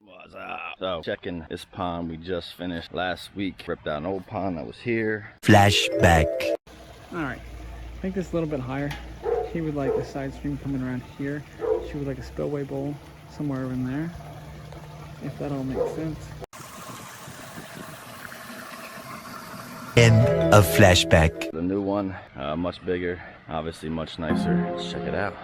What's up? So, checking this pond we just finished last week. Ripped out an old pond that was here. Flashback. Alright, make this a little bit higher. He would like a side stream coming around here. She would like a spillway bowl somewhere in there. If that all makes sense. End of flashback. The new one, much bigger, obviously much nicer. Let's check it out.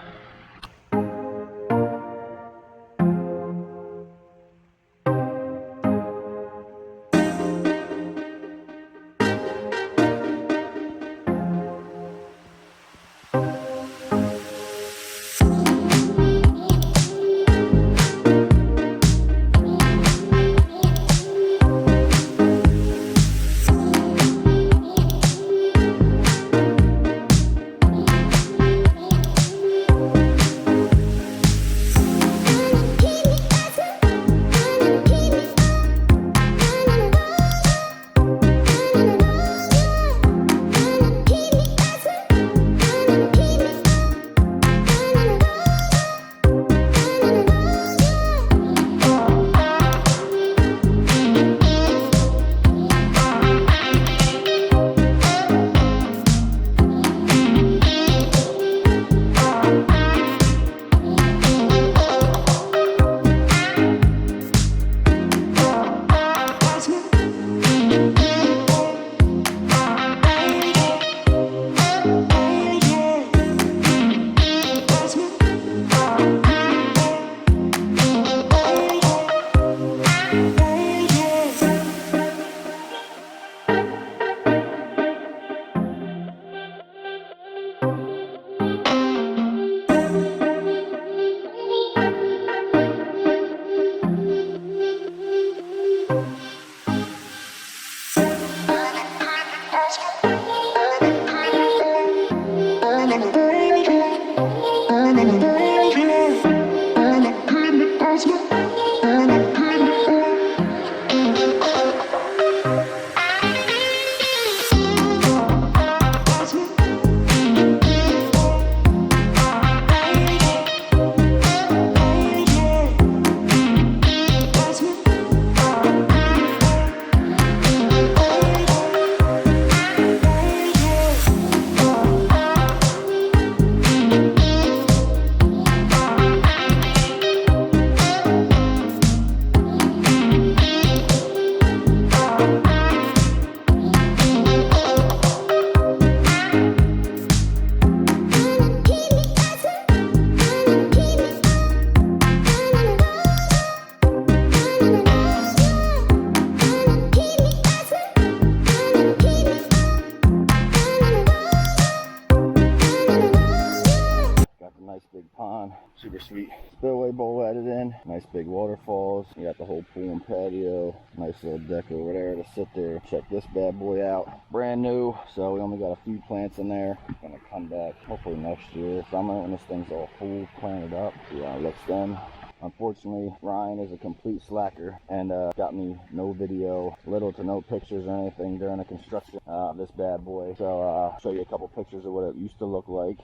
Super sweet spillway bowl added in. Nice big waterfalls. You got the whole pool and patio. Nice little deck over there to sit there. Check this bad boy out. Brand new, so we only got a few plants in there. Gonna come back hopefully next year, summer, when this thing's all full planted up. See how it looks then. Unfortunately, Ryan is a complete slacker and got me no video, little to no pictures or anything during the construction of this bad boy. So I'll show you a couple pictures of what it used to look like.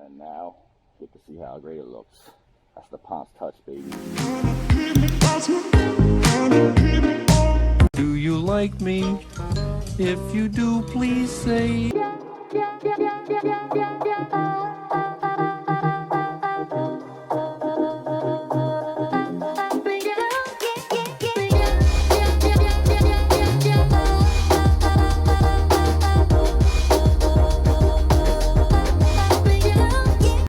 And now, get to see how great it looks. That's the Ponds touch, baby. Do you like me? If you do, please say